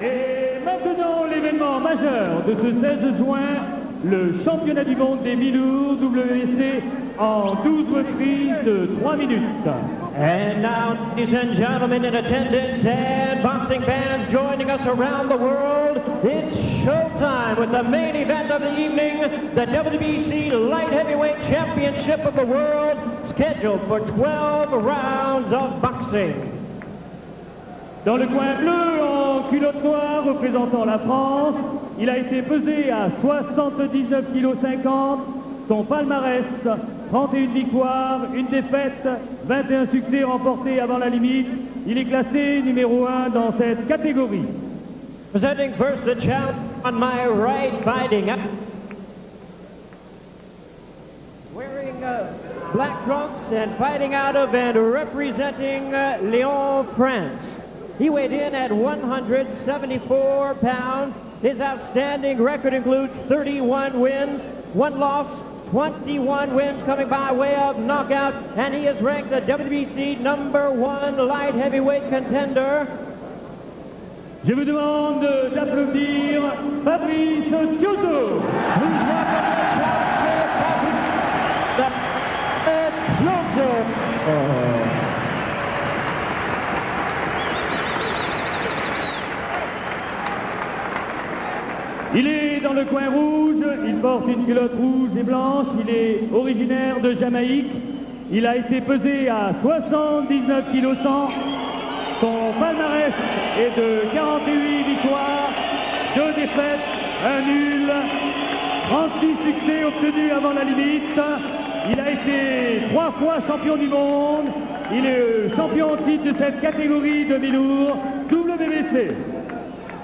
Et maintenant, l'événement majeur de ce 16 juin, le championnat du monde des mi-lourds WC en 12 reprises de 3 minutes. And now, ladies and gentlemen in attendance and boxing fans joining us around the world, it's showtime with the main event of the evening, the WBC Light Heavyweight Championship of the World, scheduled for 12 rounds of boxing. Dans le coin bleu, en culotte noire représentant la France, il a été pesé à 79,50 kg. Son palmarès, 31 victoires, une défaite, 21 succès remportés avant la limite. Il est classé numéro 1 dans cette catégorie. Presenting first the challenge on my right, fighting up. Wearing black trunks and fighting out of and representing Lyon, France. He weighed in at 174 pounds. His outstanding record includes 31 wins, 1 loss, 21 wins coming by way of knockout, and he is ranked the WBC #1 light heavyweight contender. Je vous demande d'applaudir Fabrice Tiozzo. Il est dans le coin rouge, il porte une culotte rouge et blanche, il est originaire de Jamaïque. Il a été pesé à 79,1 kg. Son palmarès est de 48 victoires, 2 défaites, 1 nul, 36 succès obtenus avant la limite. Il a été 3 fois champion du monde. Il est champion en titre de cette catégorie de mi-lourd WBC.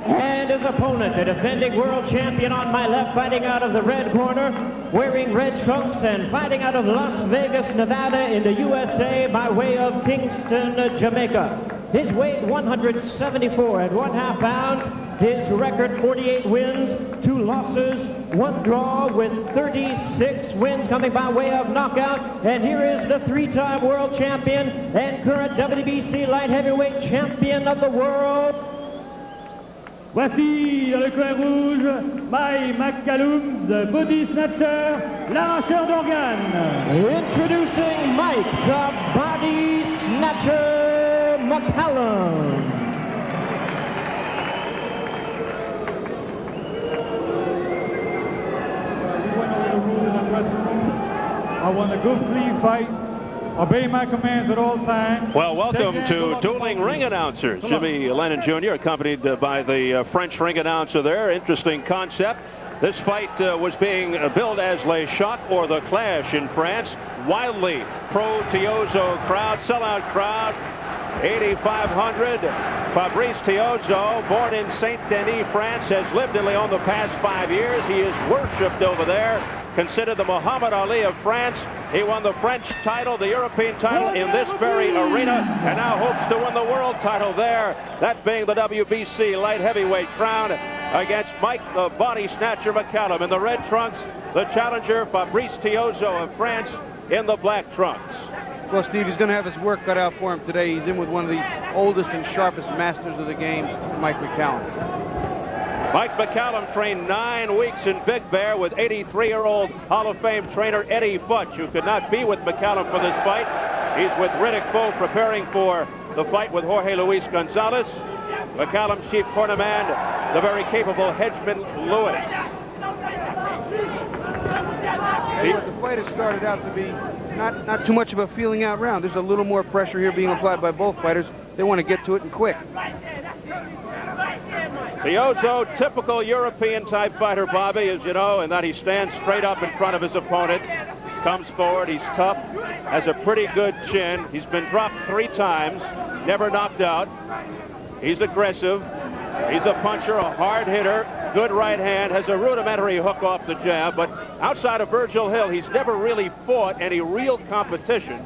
And his opponent, the defending world champion on my left, fighting out of the red corner, wearing red trunks and fighting out of Las Vegas, Nevada in the USA by way of Kingston, Jamaica. His weight 174 and 1/2 pounds. His record 48 wins, 2 losses, 1 draw with 36 wins coming by way of knockout. And here is the 3-time world champion and current WBC light heavyweight champion of the world. Voici dans le coin rouge, McCallum, the body snatcher, l'arracheur d'organes. Introducing Mike, the body snatcher, McCallum. We went over the rules in the dressing room. I want a good, clean fight. Obey my commands at all times. Well, welcome to Dueling Ring Announcers. Jimmy Lennon Jr. accompanied by the French ring announcer there. Interesting concept. This fight was being billed as Les Chocs or the Clash in France. Wildly pro-Tiozzo crowd, sellout crowd. 8,500. Fabrice Tiozzo, born in Saint-Denis, France, has lived in Lyon the past 5 years. He is worshipped over there. Considered the Muhammad Ali of France. He won the French title, the European title in this very arena, and now hopes to win the world title there, that being the WBC light heavyweight crown against Mike the Body Snatcher McCallum. In the red trunks, the challenger Fabrice Tiozzo of France in the black trunks. Well, Steve, he's going to have his work cut out for him today. He's in with one of the oldest and sharpest masters of the game, Mike McCallum. Mike McCallum trained 9 weeks in Big Bear with 83-year-old Hall of Fame trainer Eddie Futch, who could not be with McCallum for this fight. He's with Riddick Bowe preparing for the fight with Jorge Luis Gonzalez. McCallum's chief cornerman, the very capable Hedgeman Lewis. The fight has started out to be not too much of a feeling out round. There's a little more pressure here being applied by both fighters. They want to get to it and quick. Tiozzo, typical European-type fighter, Bobby, as you know, in that he stands straight up in front of his opponent, comes forward, he's tough, has a pretty good chin. He's been dropped 3 times, never knocked out. He's aggressive. He's a puncher, a hard hitter, good right hand, has a rudimentary hook off the jab, but outside of Virgil Hill, he's never really fought any real competition,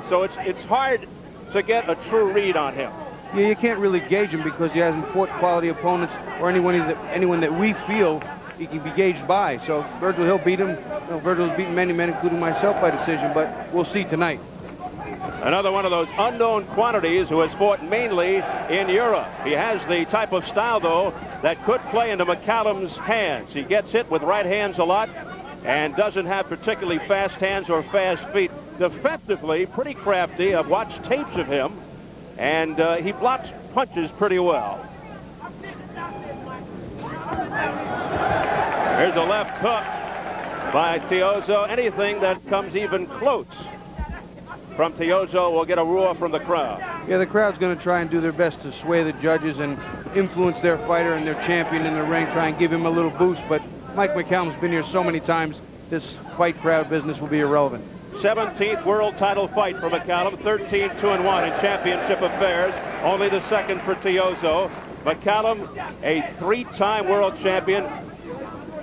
so it's hard to get a true read on him. Yeah, you can't really gauge him because he hasn't fought quality opponents or anyone that we feel he can be gauged by. So Virgil Hill beat him. Virgil's beaten many men, including myself, by decision, but we'll see tonight. Another one of those unknown quantities who has fought mainly in Europe. He has the type of style, though, that could play into McCallum's hands. He gets hit with right hands a lot and doesn't have particularly fast hands or fast feet. Defensively, pretty crafty. I've watched tapes of him, and he blocks punches pretty well. Here's a left hook by Tiozzo. Anything that comes even close from Tiozzo will get a roar from the crowd. Yeah, the crowd's going to try and do their best to sway the judges and influence their fighter and their champion in the ring, try and give him a little boost. But Mike McCallum's been here so many times, this fight crowd business will be irrelevant. 17th world title fight for McCallum, 13-2-1 in championship affairs, only the second for Tiozzo. McCallum, a 3-time world champion.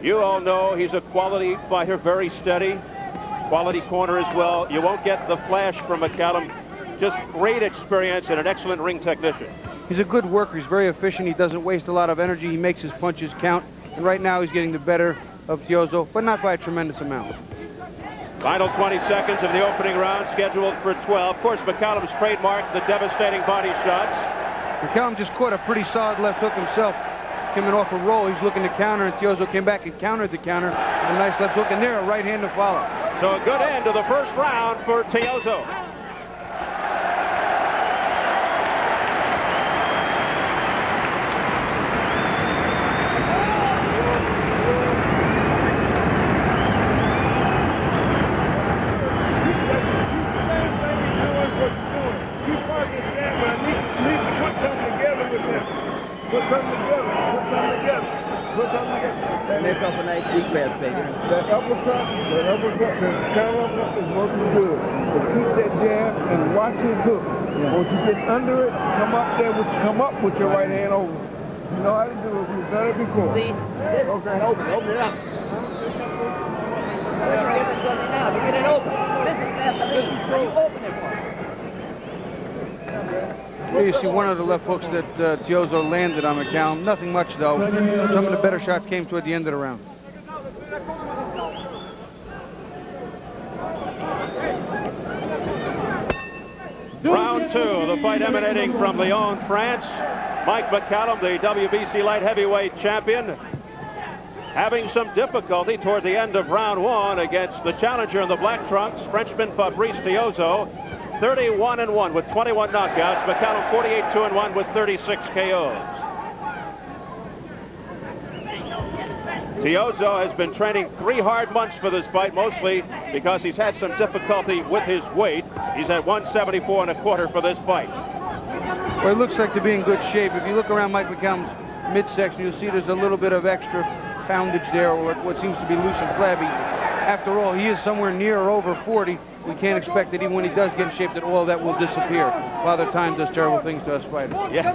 You all know he's a quality fighter, very steady. Quality corner as well. You won't get the flash from McCallum. Just great experience and an excellent ring technician. He's a good worker. He's very efficient. He doesn't waste a lot of energy. He makes his punches count. And right now he's getting the better of Tiozzo, but not by a tremendous amount. Final 20 seconds of the opening round, scheduled for 12. Of course, McCallum's trademark, the devastating body shots. McCallum just caught a pretty solid left hook himself. Coming off a roll, he's looking to counter, and Tiozzo came back and countered the counter with a nice left hook, and there, a right hand to follow. So a good end to the first round for Tiozzo. Make up a nice deep breath, baby. That uppercut the counter uppercut is working good. But keep that jab and watch his hook. Yeah. Once you get under it, come up with your right hand over. You know how to do it. We've done it before. See? This, okay. Open it up. Get it done now. Get it open. This is gasoline. So you open it for me. Here you see one of the left hooks that Tiozzo landed on McCallum. Nothing much, though. Some of the better shots came toward the end of the round. Round two, the fight emanating from Lyon, France. Mike McCallum, the WBC light heavyweight champion, having some difficulty toward the end of round one against the challenger in the black trunks, Frenchman Fabrice Tiozzo. 31-1 with 21 knockouts. McCallum 48-2-1 with 36 KOs. Tiozzo has been training 3 hard months for this fight, mostly because he's had some difficulty with his weight. He's at 174.25 for this fight. Well, it looks like to be in good shape. If you look around Mike McCallum's midsection, you'll see there's a little bit of extra poundage there, or what seems to be loose and flabby. After all, he is somewhere near or over 40. We can't expect that even when he does get in shape that all that will disappear. Father Time does terrible things to us fighters. Yes.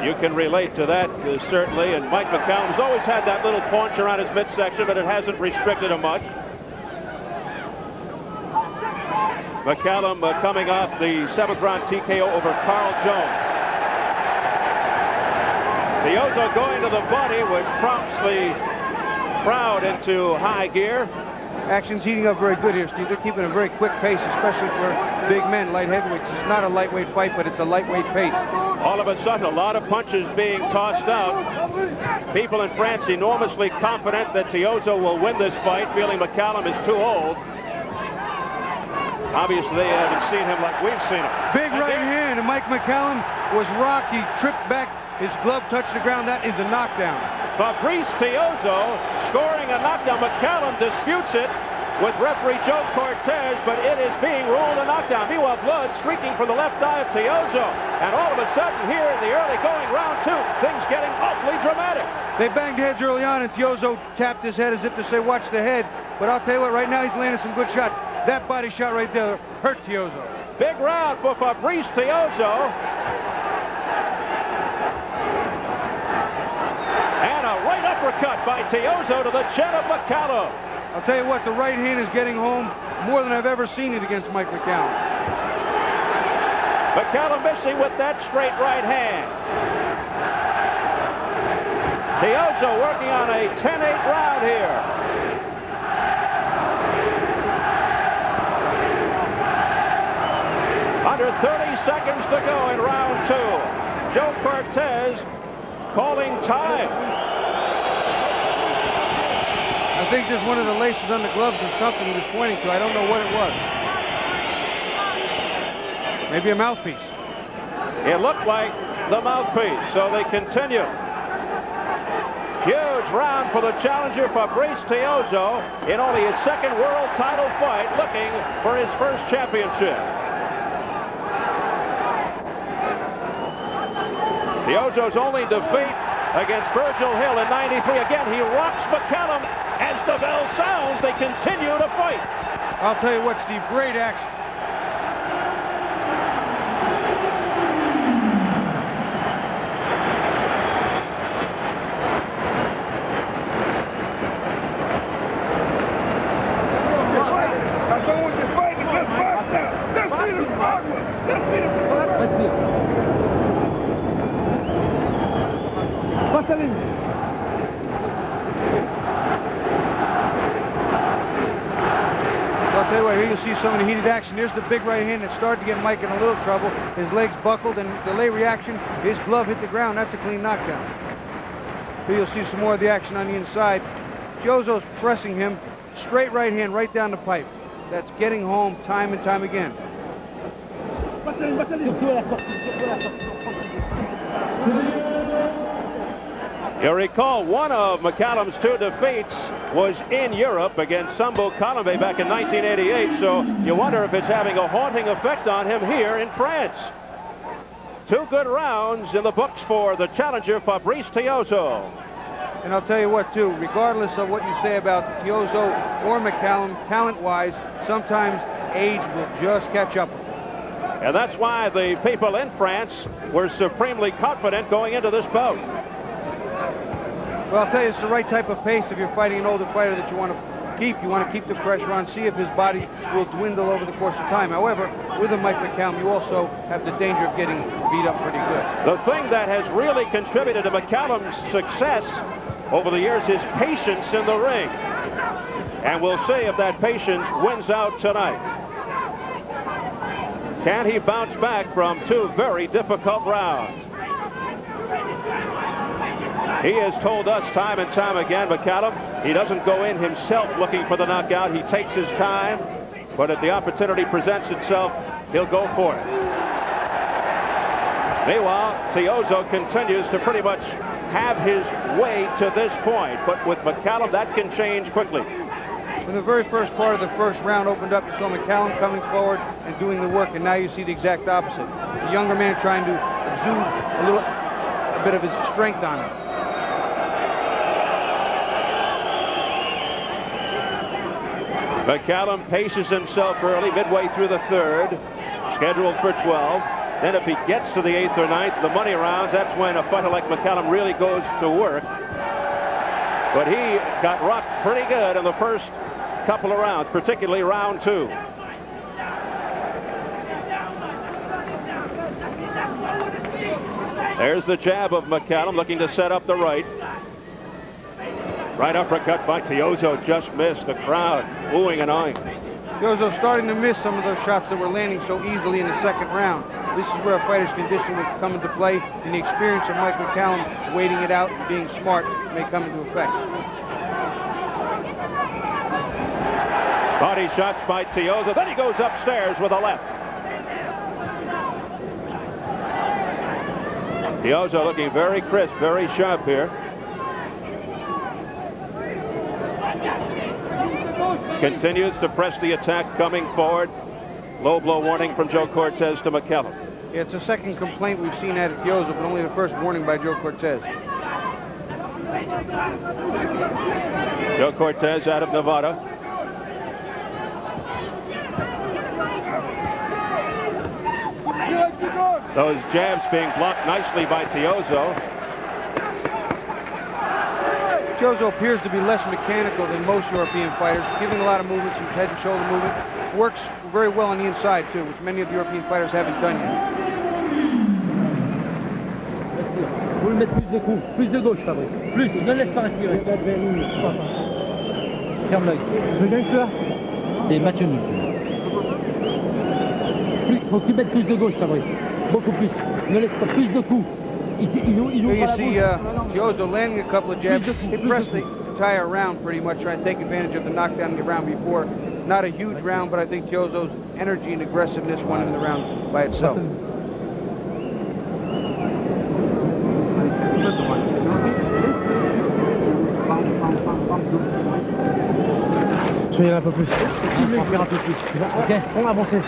You can relate to that, certainly. And Mike McCallum's always had that little paunch around his midsection, but it hasn't restricted him much. McCallum coming off the 7th round TKO over Carl Jones. Tiozzo going to the body, which prompts the crowd into high gear. Action's heating up very good here, Steve. They're keeping a very quick pace, especially for big men, light heavyweights. It's not a lightweight fight, but it's a lightweight pace. All of a sudden, a lot of punches being tossed out. People in France enormously confident that Tiozzo will win this fight, feeling McCallum is too old. Obviously, they haven't seen him like we've seen him. Big right hand, and Mike McCallum was rocked. He tripped back. His glove touched the ground. That is a knockdown. Fabrice Tiozzo scoring a knockdown. McCallum disputes it with referee Joe Cortez, but it is being ruled a knockdown. Meanwhile, blood streaking from the left eye of Tiozzo. And all of a sudden, here in the early going round two, things getting awfully dramatic. They banged heads early on, and Tiozzo tapped his head as if to say, watch the head. But I'll tell you what, right now he's landing some good shots. That body shot right there hurt Tiozzo. Big round for Fabrice Tiozzo. And a right uppercut by Tiozzo to the chin of McCallum. I'll tell you what, the right hand is getting home more than I've ever seen it against Mike McCallum. McCallum missing with that straight right hand. Tiozzo working on a 10-8 round here. under 30 seconds to go in round 2. Joe Cortez calling time. I think there's one of the laces on the gloves or something he was pointing to. I don't know what it was. Maybe a mouthpiece. It looked like the mouthpiece, so they continue. Huge round for the challenger, Fabrice Tiozzo, in only his second world title fight, looking for his first championship. Tiozzo's only defeat against Virgil Hill in '93. Again, he rocks McCallum. As the bell sounds, they continue to fight. I'll tell you what, Steve, great action. I'll tell you what, here you'll see some of the heated action. Here's the big right hand that started to get Mike in a little trouble. His legs buckled and delay reaction. His glove hit the ground. That's a clean knockdown. Here you'll see some more of the action on the inside. Tiozzo's pressing him. Straight right hand right down the pipe. That's getting home time and time again. You'll recall one of McCallum's 2 defeats was in Europe against Sambo Colombe back in 1988, so you wonder if it's having a haunting effect on him here in France. 2 good rounds in the books for the challenger, Fabrice Tiozzo. And I'll tell you what, too, regardless of what you say about Tiozzo or McCallum, talent-wise, sometimes age will just catch up. And that's why the people in France were supremely confident going into this bout. Well, I'll tell you, it's the right type of pace if you're fighting an older fighter that you want to keep. You want to keep the pressure on, see if his body will dwindle over the course of time. However, with a Mike McCallum, you also have the danger of getting beat up pretty good. The thing that has really contributed to McCallum's success over the years is patience in the ring. And we'll see if that patience wins out tonight. Can he bounce back from 2 very difficult rounds? He has told us time and time again, McCallum, he doesn't go in himself looking for the knockout. He takes his time, but if the opportunity presents itself, he'll go for it. Meanwhile, Tiozzo continues to pretty much have his way to this point, but with McCallum, that can change quickly. When the very first part of the first round opened up, you saw McCallum coming forward and doing the work, and now you see the exact opposite. The younger man trying to exude a bit of his strength on him. McCallum paces himself early, midway through the 3rd, scheduled for 12. Then if he gets to the 8th or 9th, the money rounds, that's when a fighter like McCallum really goes to work. But he got rocked pretty good in the first couple of rounds, particularly round 2. There's the jab of McCallum looking to set up the right. Right uppercut by Tiozzo, just missed. The crowd oohing and ahhing. Tiozzo starting to miss some of those shots that were landing so easily in the second round. This is where a fighter's conditioning will come into play, and the experience of Mike McCallum waiting it out and being smart may come into effect. Body shots by Tiozzo. Then he goes upstairs with a left. Tiozzo looking very crisp, very sharp here. Continues to press the attack coming forward. Low blow warning from Joe Cortez to McCallum. Yeah, it's the second complaint we've seen out of Tiozzo, but only the first warning by Joe Cortez. Joe Cortez out of Nevada. Those jabs being blocked nicely by Tiozzo. Tiozzo appears to be less mechanical than most European fighters, giving a lot of movement, some head and shoulder movement. Works very well on the inside, too, which many of the European fighters haven't done yet. Vous le mettez plus de gauche, Fabrice. Plus, ne laisse pas respirer. Ferme l'œil. C'est Mathieu. Plus. Faut que tu mettes plus de gauche, Fabrice. Beaucoup plus. Ne laisse pas plus de coups. Here you see Tiozzo landing a couple of jabs. He pressed the entire round pretty much, trying to take advantage of the knockdown in the round before. Not a huge round, but I think Tiozzo's energy and aggressiveness won him the round by itself. Soyez un peu plus. On va faire un peu plus. Ok, on va avancer.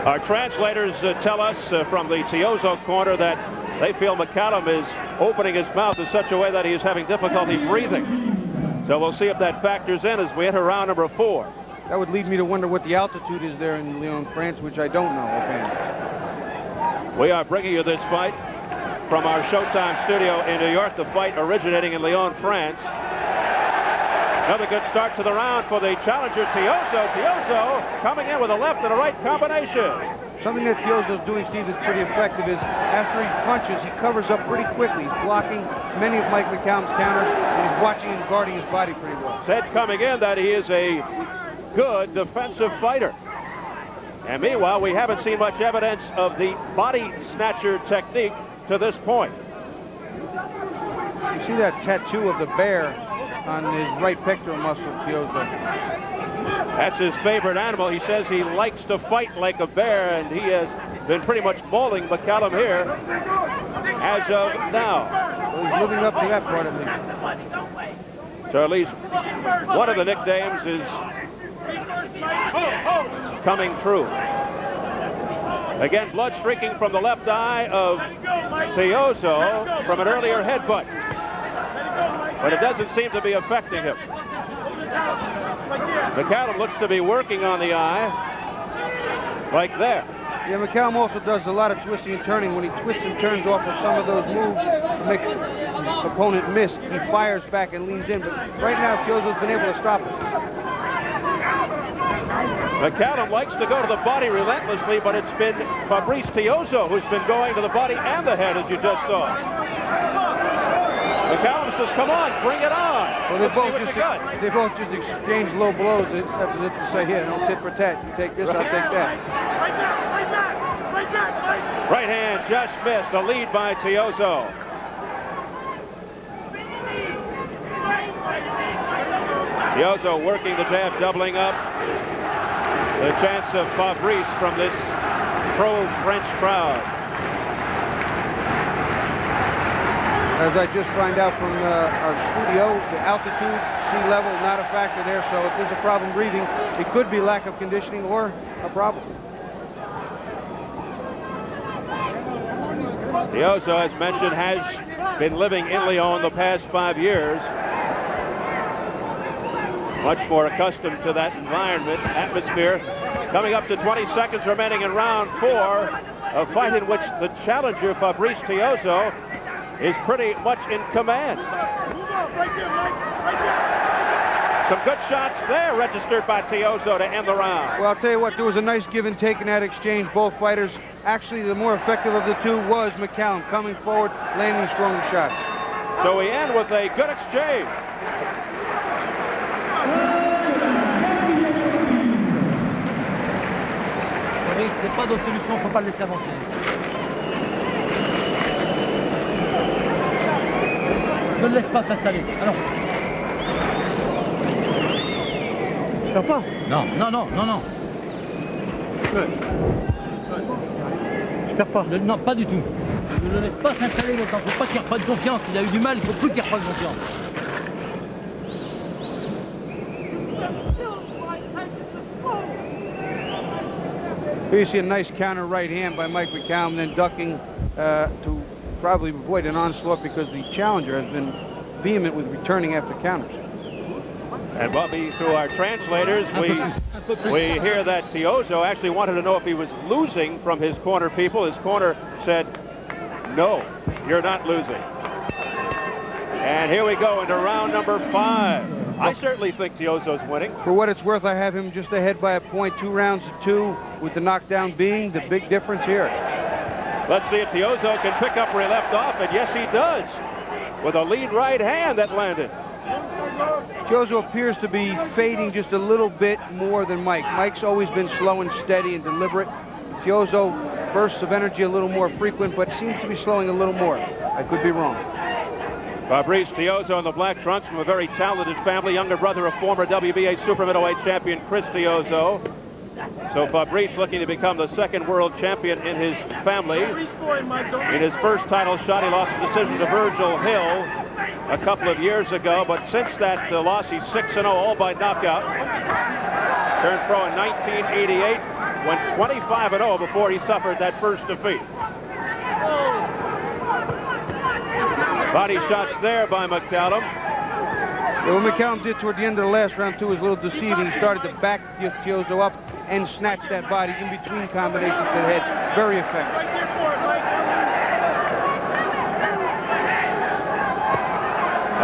Our translators tell us from the Tiozzo corner that they feel McCallum is opening his mouth in such a way that he is having difficulty breathing. So we'll see if that factors in as we enter round number 4. That would lead me to wonder what the altitude is there in Lyon, France, which I don't know offhand. We are bringing you this fight from our Showtime studio in New York, the fight originating in Lyon, France. Another good start to the round for the challenger, Tiozzo. Tiozzo coming in with a left and a right combination. Something that Tiozzo's doing, Steve, that's pretty effective is after he punches, he covers up pretty quickly. He's blocking many of Mike McCallum's counters, and he's watching and guarding his body pretty well. Said coming in that he is a good defensive fighter. And meanwhile, we haven't seen much evidence of the body snatcher technique to this point. You see that tattoo of the bear on his right pectoral muscle, Tiozzo. That's his favorite animal. He says he likes to fight like a bear, and he has been pretty much mauling McCallum here as of now. Well, he's living up to that part at least. So at least one of the nicknames is coming true. Again, blood streaking from the left eye of Tiozzo from an earlier headbutt. But it doesn't seem to be affecting him. McCallum looks to be working on the eye, like there. Yeah, McCallum also does a lot of twisting and turning. When he twists and turns off of some of those moves to make his opponent miss, he fires back and leans in. But right now, Tiozzo's been able to stop him. McCallum likes to go to the body relentlessly, but it's been Fabrice Tiozzo who's been going to the body and the head, as you just saw. McCallum says, come on, bring it on. Well, they both just exchange low blows. That's what to say here. Don't tit for tat. You take this, I'll take that. Right hand just missed. A lead by Tiozzo. Tiozzo working the jab, doubling up. The chance of Fabrice from this pro-French crowd. As I just find out from our studio, the altitude, sea level, not a factor there. So if there's a problem breathing, it could be lack of conditioning or a problem. Tiozzo, as mentioned, has been living in Lyon the past 5 years. Much more accustomed to that environment, atmosphere. Coming up to 20 seconds remaining in round 4, a fight in which the challenger, Fabrice Tiozzo, is pretty much in command. Some good shots there registered by Tiozzo to end the round. Well, I'll tell you what, there was a nice give and take in that exchange. Both fighters, actually the more effective of the two was McCallum, coming forward, landing stronger shots. So we end with a good exchange. Oui, c'est pas d'autre solution, faut pas le laisser avancer. Ne le laisse pas s'installer. Alors. Je perds pas. Non, non, non, non, non. Je perds pas. Non, pas du tout. Ne le laisse pas s'installer longtemps. Faut pas qu'il reprenne confiance. Il a eu du mal, il faut plus qu'il reprenne confiance. Here you see a nice counter right hand by Mike McCallum, then ducking to probably avoid an onslaught because the challenger has been vehement with returning after counters. And Bobby, through our translators, we hear that Tiozzo actually wanted to know if he was losing from his corner people. His corner said, no, you're not losing. And here we go into round number 5. I certainly think Tiozzo's winning. For what it's worth, I have him just ahead by a point, 2 rounds to 2, with the knockdown being the big difference here. Let's see if Tiozzo can pick up where he left off, and yes, he does, with a lead right hand that landed. Tiozzo appears to be fading just a little bit more than Mike. Mike's always been slow and steady and deliberate. Tiozzo, bursts of energy a little more frequent, but seems to be slowing a little more. I could be wrong. Fabrice Tiozzo in the black trunks from a very talented family, younger brother of former WBA super middleweight champion Chris Tiozzo. So Fabrice looking to become the second world champion in his family. In his first title shot, he lost the decision to Virgil Hill a couple of years ago, but since that loss, he's 6-0, all by knockout. Turned pro in 1988, went 25-0 before he suffered that first defeat. Body shots there by McCallum. Yeah, what McCallum did toward the end of the last round, too, was a little deceiving. He started to back Tiozzo up and snatch that body in between combinations to the head. Very effective.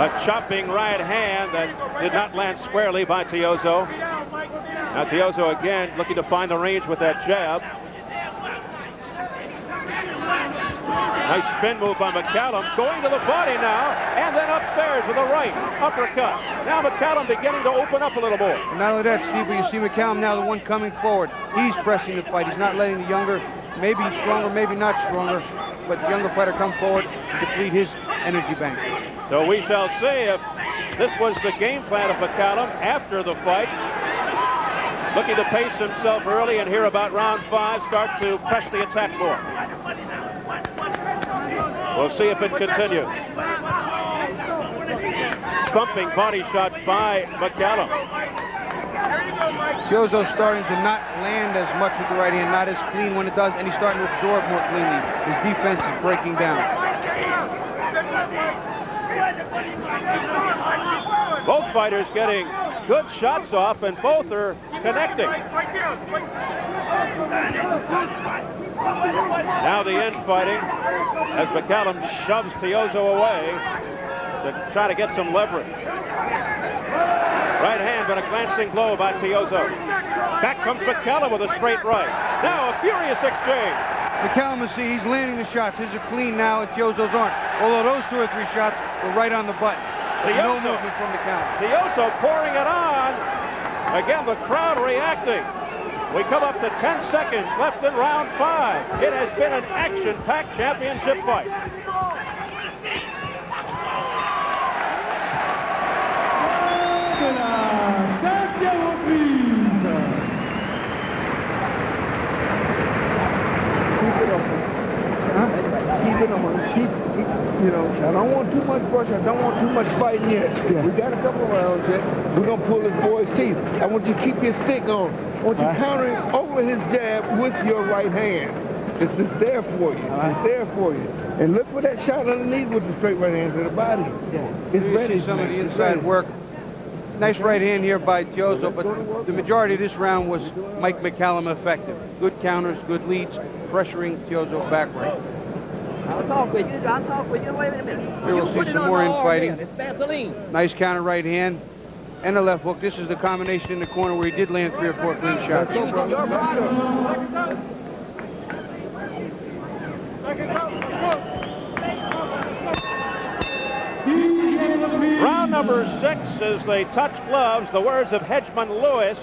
A chopping right hand that did not land squarely by Tiozzo. Now Tiozzo again looking to find the range with that jab. Nice spin move by McCallum, going to the body now, and then upstairs with a right uppercut. Now McCallum beginning to open up a little more. And not only that, Steve, but you see McCallum now, the one coming forward. He's pressing the fight. He's not letting the younger, maybe stronger, maybe not stronger, but the younger fighter come forward to deplete his energy bank. So we shall see if this was the game plan of McCallum after the fight. Looking to pace himself early and here about round 5, start to press the attack more. We'll see if it continues. Thumping body shot by McCallum. Tiozzo's starting to not land as much with the right hand, not as clean when it does, and he's starting to absorb more cleanly. His defense is breaking down. Both fighters getting good shots off, and both are connecting. Now the infighting as McCallum shoves Tiozzo away to try to get some leverage. Right hand, but a glancing blow by Tiozzo. Back comes McCallum with a straight right. Now a furious exchange. McCallum, see, he's landing the shots. His are clean now, and Tiozzo's aren't. Although those 2 or 3 shots were right on the button. No movement from McCallum. Tiozzo pouring it on. Again, the crowd reacting. We come up to 10 seconds left in round 5. It has been an action-packed championship fight. You know, I don't want too much brush. I don't want too much fighting yet. Yeah. We got a couple of rounds yet. We're going to pull this boy's teeth. I want you to keep your stick on. I want you countering over his jab with your right hand. It's there for you. It's there for you. And look for that shot underneath with the straight right hand to the body. Yeah. It's ready. Some of the inside work. Nice right hand here by Tiozzo, but the majority of this round was Mike McCallum effective. Good counters, good leads, pressuring Tiozzo backward. I'll talk with you. I'll talk with you. Wait a minute. Here we'll see some more infighting. It's Vaseline. Nice counter right hand and a left hook. This is the combination in the corner where he did land 3 or 4 clean shots. Round number 6 as they touch gloves. The words of Hedgeman Lewis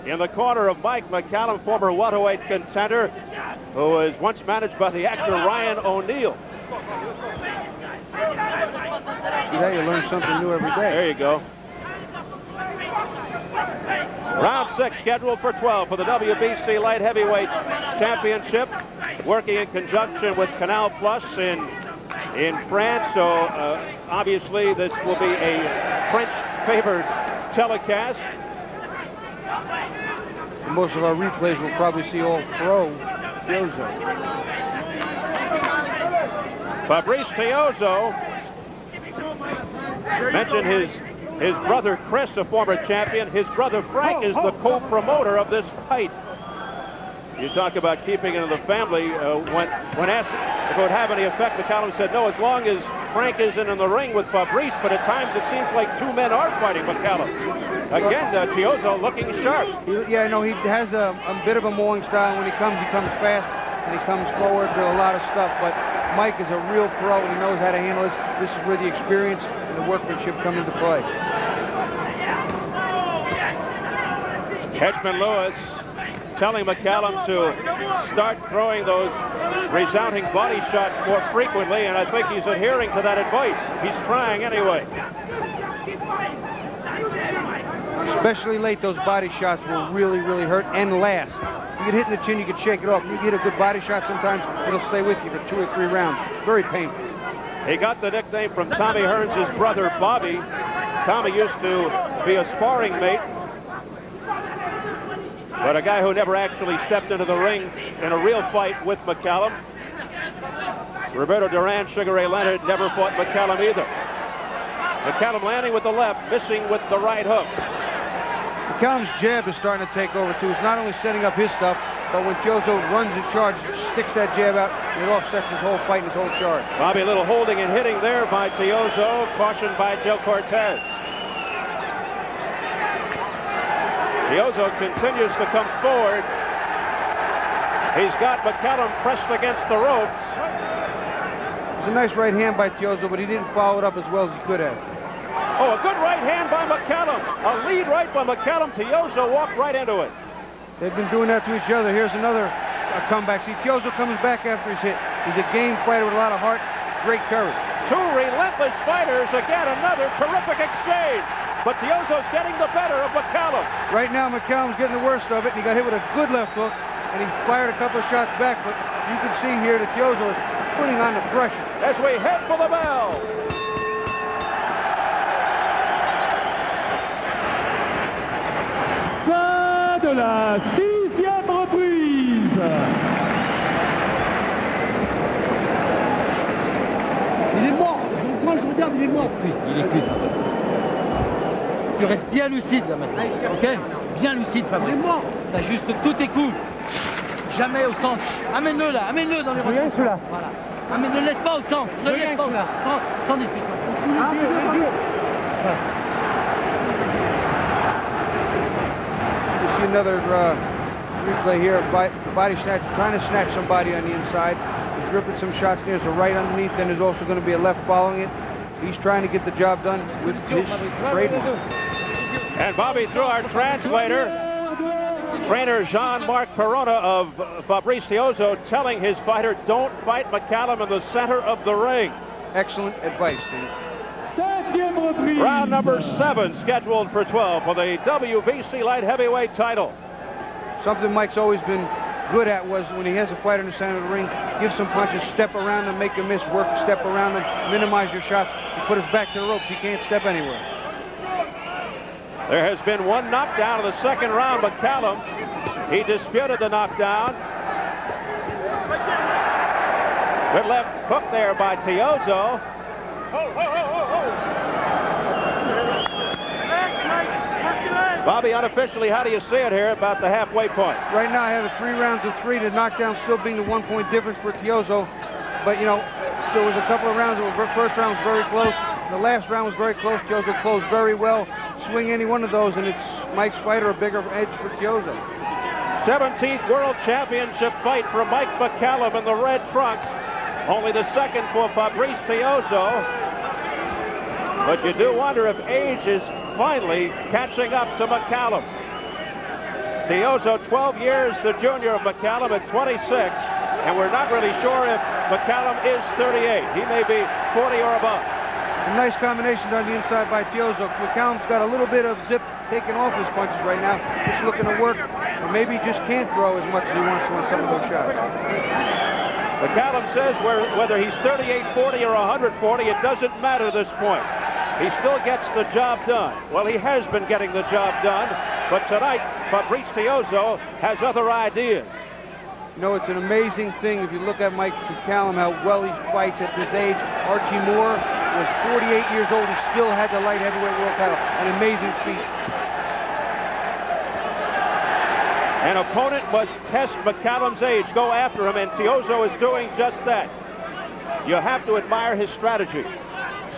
in the corner of Mike McCallum, former welterweight contender, who was once managed by the actor Ryan O'Neal. Yeah, you learn something new every day. There you go. Round 6 scheduled for 12 for the WBC Light Heavyweight Championship, working in conjunction with Canal Plus in France. So obviously this will be a French-favored telecast. Most of our replays will probably see all pro Tiozzo. Fabrice Tiozzo mentioned his brother Chris, a former champion. His brother Frank is the co-promoter of this fight. You talk about keeping it in the family. When asked if it would have any effect, McCallum said no, as long as Frank isn't in the ring with Fabrice, but at times it seems like 2 men are fighting McCallum. Again, Tiozzo looking sharp. Yeah, no, he has a bit of a mauling style. When he comes fast, and he comes forward with a lot of stuff. But Mike is a real pro, and he knows how to handle this. This is where the experience and the workmanship come into play. Hedgeman Lewis telling McCallum to start throwing those resounding body shots more frequently, and I think he's adhering to that advice. He's trying anyway. Especially late, those body shots will really, really hurt and last. If you get hit in the chin, you can shake it off. If you get a good body shot, sometimes it'll stay with you for 2 or 3 rounds. Very painful. He got the nickname from Tommy Hearns' brother, Bobby. Tommy used to be a sparring mate, but a guy who never actually stepped into the ring in a real fight with McCallum. Roberto Duran, Sugar Ray Leonard never fought McCallum either. McCallum landing with the left, missing with the right hook. McCallum's jab is starting to take over, too. It's not only setting up his stuff, but when Tiozzo runs and charges, sticks that jab out, it offsets his whole fight and his whole charge. Bobby Little holding and hitting there by Tiozzo, cautioned by Joe Cortez. Tiozzo continues to come forward. He's got McCallum pressed against the ropes. It was a nice right hand by Tiozzo, but he didn't follow it up as well as he could have. Oh, a good right hand by McCallum. A lead right by McCallum. Tiozzo walked right into it. They've been doing that to each other. Here's another comeback. See, Tiozzo comes back after his hit. He's a game fighter with a lot of heart, great courage. Two relentless fighters. Again, another terrific exchange. But Tiozzo's getting the better of McCallum. Right now, McCallum's getting the worst of it, and he got hit with a good left hook, and he fired a couple of shots back, but you can see here that Tiozzo is putting on the pressure. As we head for the bell. Fin de la 6e reprise. Il est mort. Moi, je regarde, il est mort. Il est cuit. Tu restes bien lucide là maintenant. Ok? Bien lucide, Fabrice. Il est mort. T'ajustes tous tes coups. Jamais au centre. Amène-le là. Amène-le dans les rangs. Voilà. Ne laisse pas au centre. Ne laisse pas au centre. Sans discussion. You see another replay here of body snatch, trying to snatch somebody on the inside. He's ripping some shots. There's a right underneath, and there's also going to be a left following it. He's trying to get the job done with his trademark. And Bobby, through our translator, trainer Jean-Marc Perona of Fabrice Tiozzo telling his fighter, don't fight McCallum in the center of the ring. Excellent advice, Steve. Round number 7 scheduled for 12 for the WBC light heavyweight title. Something Mike's always been good at was when he has a fighter in the center of the ring, give some punches, step around them, make a miss, work, step around them, minimize your shots, and put us back to the ropes. He can't step anywhere. There has been one knockdown in the second round. McCallum, he disputed the knockdown. Good left hook there by Tiozzo. Bobby, unofficially, how do you see it here about the halfway point? Right now, I have it 3 rounds of 3. The knockdown still being the 1-point difference for Tiozzo. But, you know, there was a couple of rounds. The first round was very close. The last round was very close. Tiozzo closed very well. Swing any one of those, and it's Mike's fighter a bigger edge for Tiozzo. 17th World Championship fight for Mike McCallum in the red trunks. Only the second for Fabrice Tiozzo. But you do wonder if age is finally catching up to McCallum. Tiozzo, 12 years the junior of McCallum at 26, and we're not really sure if McCallum is 38. He may be 40 or above. Some nice combinations on the inside by Tiozzo. McCallum's got a little bit of zip taking off his punches right now, just looking to work, or maybe he just can't throw as much as he wants to on some of those shots. McCallum says whether he's 38, 40, or 140, it doesn't matter at this point. He still gets the job done. Well, he has been getting the job done, but tonight, Fabrice Tiozzo has other ideas. You know, it's an amazing thing if you look at Mike McCallum, how well he fights at this age. Archie Moore was 48 years old. He still had the light heavyweight world title. An amazing feat. An opponent must test McCallum's age, go after him, and Tiozzo is doing just that. You have to admire his strategy.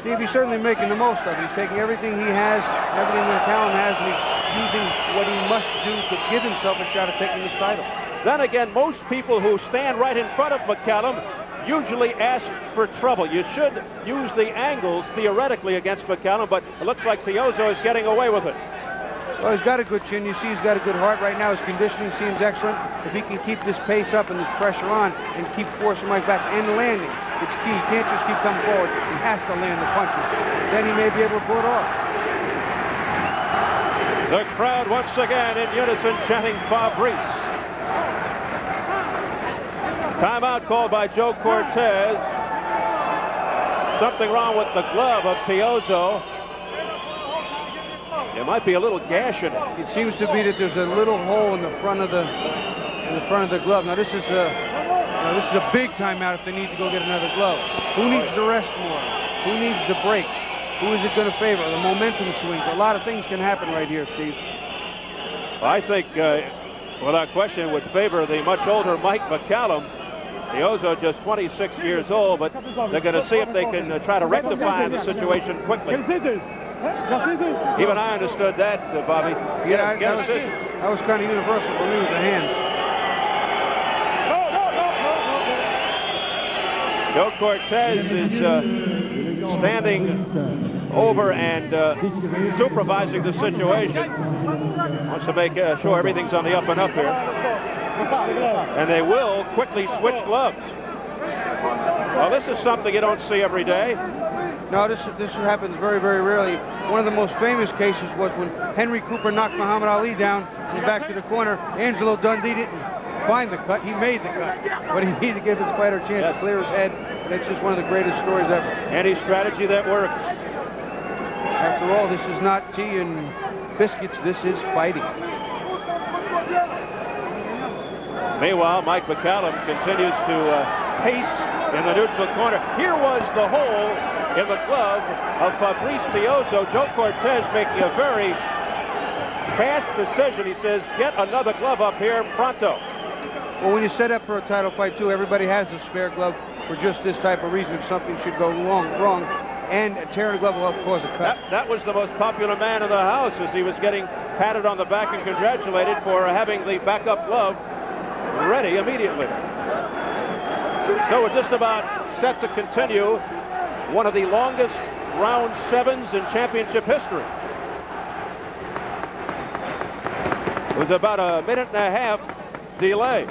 Steve, he's certainly making the most of it. He's taking everything he has, everything McCallum has, and he's using what he must do to give himself a shot at taking this title. Then again, most people who stand right in front of McCallum usually ask for trouble. You should use the angles theoretically against McCallum, but it looks like Tiozzo is getting away with it. Well, he's got a good chin. You see he's got a good heart right now. His conditioning seems excellent. If he can keep this pace up and this pressure on and keep forcing Mike back and landing, it's key. He can't just keep coming forward. He has to land the punches. Then he may be able to pull it off. The crowd once again in unison chanting Fabrice. Timeout called by Joe Cortez. Something wrong with the glove of Tiozzo. There might be a little gash in it. It seems to be that there's a little hole in the front of the glove. Now this is a big timeout if they need to go get another glove. Who needs to rest more? Who needs to break? Who is it going to favor? The momentum swings. A lot of things can happen right here, Steve. I think, without question, would favor the much older Mike McCallum. Tiozzo just 26 years old, but they're going to see if they can try to rectify the situation quickly. Even I understood that, Bobby. Yeah, that was kind of universal for me with the hands. Joe Cortez is standing over and supervising the situation. Wants to make sure everything's on the up and up here. And they will quickly switch gloves. Well, this is something you don't see every day. No, this happens very, very rarely. One of the most famous cases was when Henry Cooper knocked Muhammad Ali down and back to the corner. Angelo Dundee didn't find the cut. He made the cut. But he needed to give his fighter a chance to clear his head. And it's just one of the greatest stories ever. Any strategy that works. After all, this is not tea and biscuits. This is fighting. Meanwhile, Mike McCallum continues to pace in the neutral corner. Here was the hole in the glove of Fabrice Tiozzo. Joe Cortez making a very fast decision. He says, get another glove up here pronto. Well, when you set up for a title fight, too, everybody has a spare glove for just this type of reason. If something should go wrong, and tearing a glove will cause a cut. That was the most popular man in the house as he was getting patted on the back and congratulated for having the backup glove ready immediately. So we're just about set to continue one of the longest round 7s in championship history. It was about a minute and a half delay.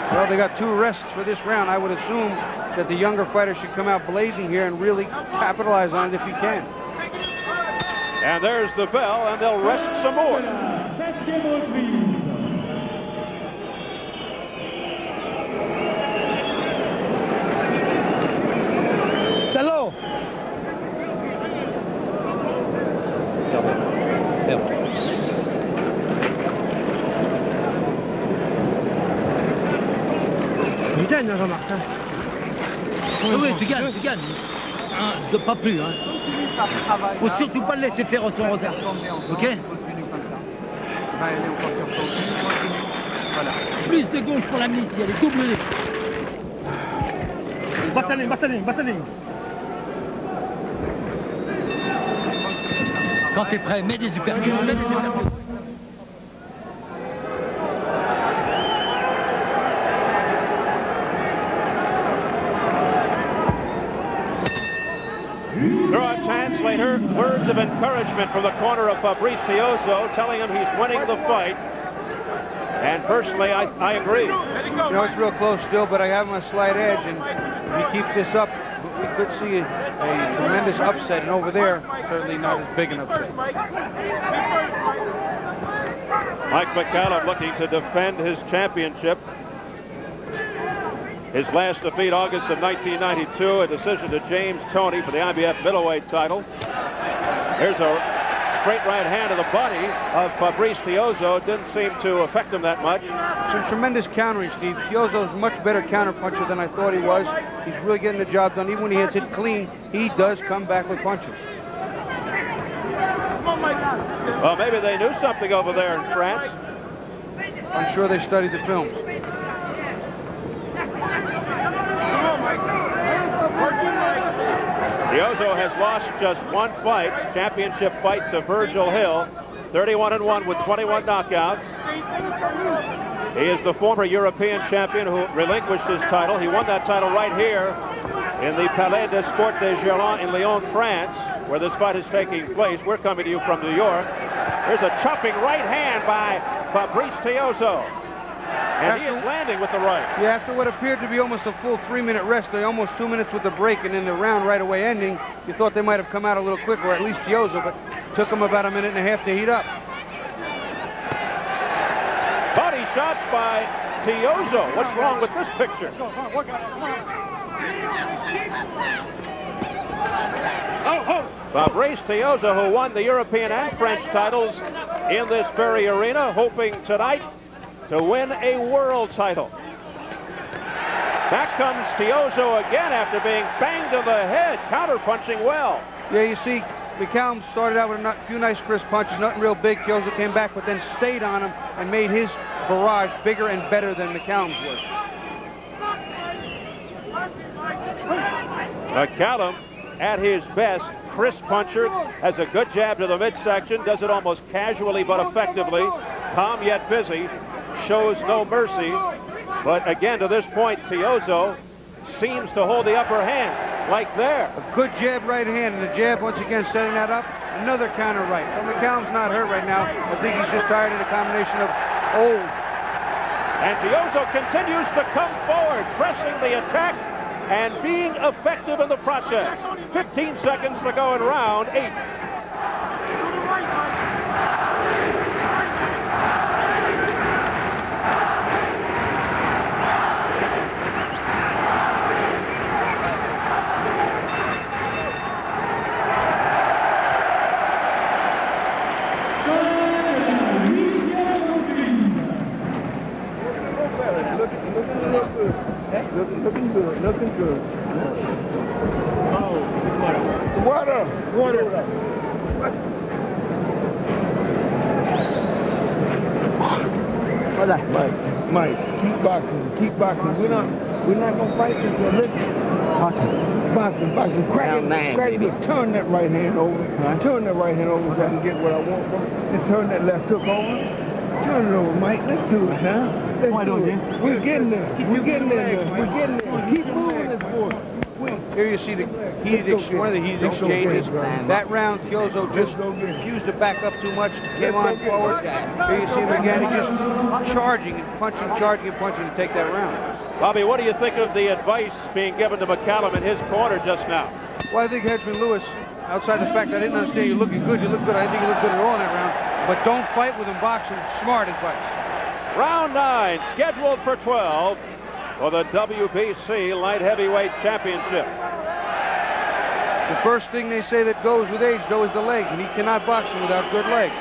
Well, they got 2 rests for this round. I would assume that the younger fighter should come out blazing here and really capitalize on it if he can. And there's the bell, and they'll rest some more. Hello. Il gagne, Jean-Marc. Oui, tu gagnes. Pas plus. Hein. Faut surtout pas le laisser faire au son retard. Ok. Plus de gauche pour la mise, il y a les doubles. Battaling. Quand t'es prêt, mets des uppercuts, Through our translator, words of encouragement from the corner of Fabrice Tiozzo, telling him he's winning the fight. And personally, I agree. You know, it's real close still, but I have him a slight edge, and if he keeps this up, we could see a tremendous upset, and over there, certainly not as big an upset. Mike McCallum looking to defend his championship. His last defeat, August of 1992, a decision to James Toney for the IBF middleweight title. Here's a straight right hand to the body of Fabrice Tiozzo. Didn't seem to affect him that much. Some tremendous countering, Steve. Tiozzo's a much better counter-puncher than I thought he was. He's really getting the job done. Even when he hits it clean, he does come back with punches. Well, maybe they knew something over there in France. I'm sure they studied the films. Tiozzo has lost just one fight, championship fight to Virgil Hill, 31-1 with 21 knockouts. He is the former European champion who relinquished his title. He won that title right here in the Palais des Sports de Gerland in Lyon, France. where this fight is taking place. We're coming to you from New York. There's a chopping right hand by Fabrice Tiozzo. And he is landing with the right. Yeah, after what appeared to be almost a full 3-minute rest, they almost 2 minutes with the break, and then the round right away ending, you thought they might have come out a little quicker, or at least Tiozzo, but took them about 1.5 minutes to heat up. Body shots by Tiozzo. What's wrong with this picture? Fabrice Tiozzo, who won the European and French titles in this very arena, hoping tonight to win a world title. Back comes Tiozzo again after being banged in the head, counter-punching well. Yeah, you see, McCallum started out with a few nice crisp punches, nothing real big. Tiozzo came back, but then stayed on him and made his barrage bigger and better than McCallum's was. McCallum, at his best, crisp puncher, has a good jab to the midsection, does it almost casually but effectively, calm yet busy, shows no mercy. But again, to this point, Tiozzo seems to hold the upper hand, like there. A good jab right hand, and the jab once again setting that up. Another counter right. But McCallum's not hurt right now. I think he's just tired of the combination of old. And Tiozzo continues to come forward, pressing the attack and being effective in the process. 15 seconds to go in round 8. Looking good, looking good. Water. Mike, keep boxing. We're not gonna fight this. Boxing. Crack it. Turn that right hand over. Turn that right hand over so I can get what I want from it. And turn that left hook over. Turn it over, Mike. Let's do it, huh? Let's do it. We're getting there. Keep moving this boy. Here you see the one of the heated exchanges. That round, Tiozzo just refused to back up too much, came on forward. Here you see him again, he just charging and punching to take that round. Bobby, what do you think of the advice being given to McCallum in his corner just now? Well, I think Hedgeman Lewis, outside the fact I didn't understand you're looking good, I didn't think you looked good at all in that round, but don't fight with him boxing. Smart advice. Round 9, scheduled for 12 for the WBC Light Heavyweight Championship. The first thing they say that goes with age, though, is the legs, and he cannot box him without good legs.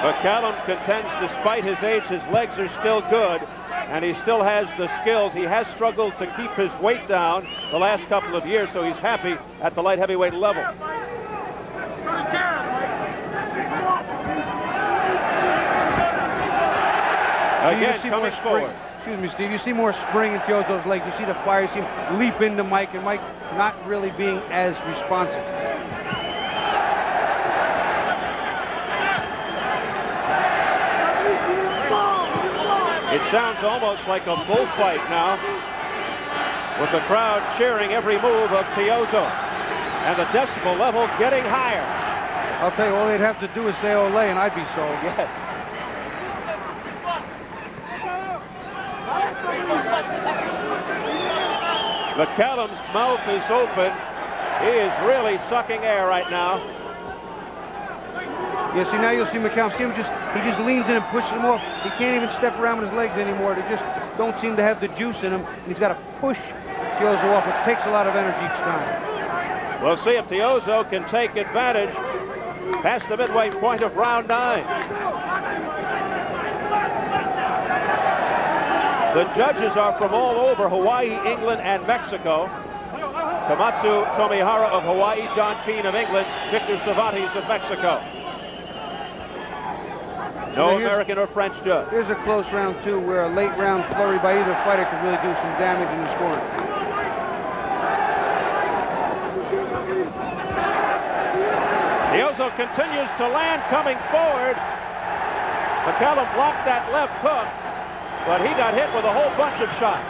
McCallum contends despite his age, his legs are still good, and he still has the skills. He has struggled to keep his weight down the last couple of years, so he's happy at the light heavyweight level. Again, coming forward. Excuse me, Steve. You see more spring in Tiozzo's legs. You see the fire. You see him leap into Mike, and Mike not really being as responsive. It sounds almost like a bullfight now, with the crowd cheering every move of Tiozzo, and the decibel level getting higher. I'll tell you, all they'd have to do is say "Olé," and I'd be sold. Yes. McCallum's mouth is open. He is really sucking air right now. Yeah, see, now you'll see McCallum. See him he just leans in and pushes him off. He can't even step around with his legs anymore. They just don't seem to have the juice in him. And he's got to push Tiozzo off, which takes a lot of energy each time. We'll see if Tiozzo can take advantage past the midway point of round 9. The judges are from all over Hawaii, England, and Mexico. Komatsu Tomihara of Hawaii, John Keane of England, Victor Cervantes of Mexico. No American or French judge. Here's a close round, too, where a late round flurry by either fighter could really do some damage in the scoring. Tiozzo continues to land, coming forward. McCallum blocked that left hook, but he got hit with a whole bunch of shots.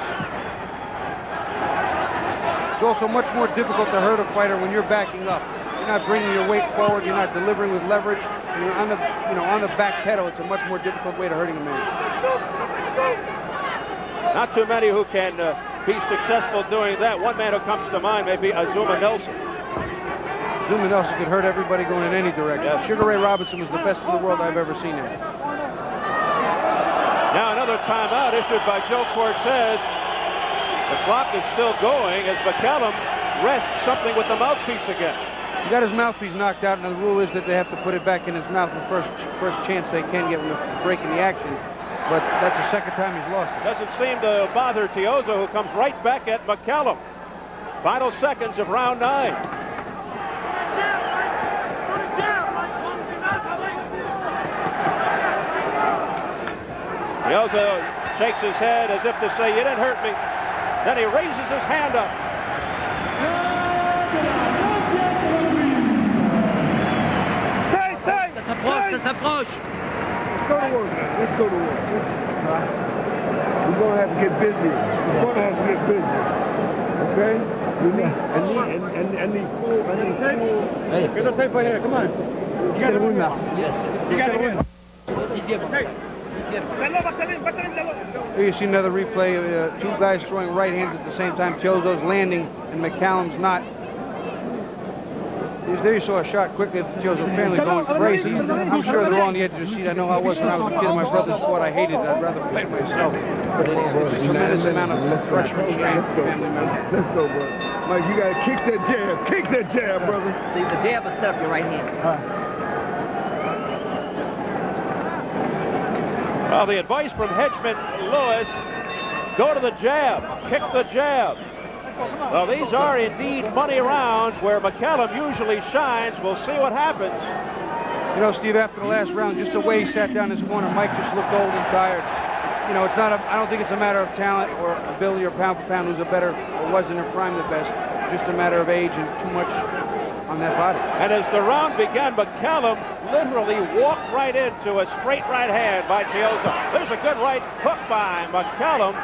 It's also much more difficult to hurt a fighter when you're backing up. You're not bringing your weight forward. You're not delivering with leverage. You're on the, on the back pedal. It's a much more difficult way to hurting a man. Not too many who can be successful doing that. One man who comes to mind may be Azuma Nelson. Azuma Nelson could hurt everybody going in any direction. Yes. Sugar Ray Robinson was the best in the world I've ever seen him. Now another timeout issued by Joe Cortez. The clock is still going as McCallum rests something with the mouthpiece again. He got his mouthpiece knocked out, and the rule is that they have to put it back in his mouth the first chance they can get when they're breaking the action. But that's the second time he's lost it. Doesn't seem to bother Tiozzo, who comes right back at McCallum. Final seconds of round 9. Tiozzo shakes his head as if to say, you didn't hurt me. Then he raises his hand up. Ça s'approche. Let's go to work. Let's go to work. We're going to have to get busy. We're going to have to get busy. Okay? We need, I need full. Hey, get the tape right here. Come on. You got to win now. Yes. You got to win. Here you see another replay of two guys throwing right hands at the same time. Tiozzo's landing and McCallum's not. There you saw a shot quickly of Tiozzo family going crazy. I'm sure they're all on the edge of their seat. I know how I was when I was a kid in my brother's sport. I hated it. I'd rather fight myself. But it's a tremendous amount of pressure and strain for family members. Let's go, bro. Mike, you got to kick that jab. Kick that jab, brother. The jab will set up your right hand. Well, the advice from Hedgeman Lewis, go to the jab, kick the jab. Well, these are indeed money rounds where McCallum usually shines. We'll see what happens. You know, Steve, after the last round, just the way he sat down in his corner, Mike just looked old and tired. You know, it's not I don't think it's a matter of talent or ability or pound for pound who's a better or was in their prime the best. Just a matter of age and too much on that body. And as the round began, McCallum literally walked right into a straight right hand by Tiozzo. There's a good right hook by McCallum,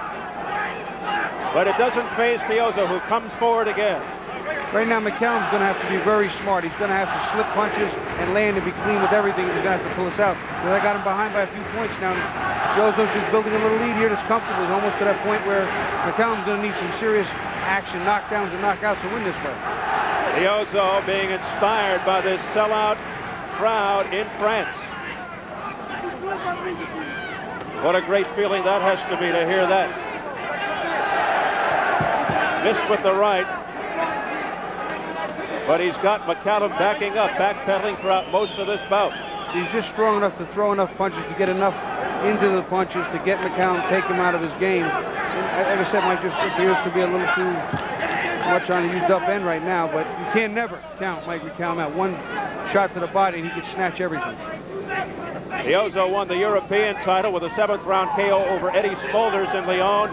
but it doesn't faze Tiozzo, who comes forward again. Right now, McCallum's going to have to be very smart. He's going to have to slip punches and land and be clean with everything. He's going to have to pull us out. Because I got him behind by a few points now. Tiozzo's just building a little lead here that's comfortable. He's almost to that point where McCallum's going to need some serious action, knockdowns and knockouts to win this fight. Tiozzo being inspired by this sellout crowd in France. What a great feeling that has to be to hear that. Missed with the right. But he's got McCallum backing up, backpedaling throughout most of this bout. He's just strong enough to throw enough punches to get enough into the punches to get McCallum, take him out of his game. And like I said, Mike just appears to be a little too much on the used up end right now, but you can never count Mike McCallum out. One shot to the body and he could snatch everything. Tiozzo won the European title with a 7th round KO over Eddie Smulders in Lyon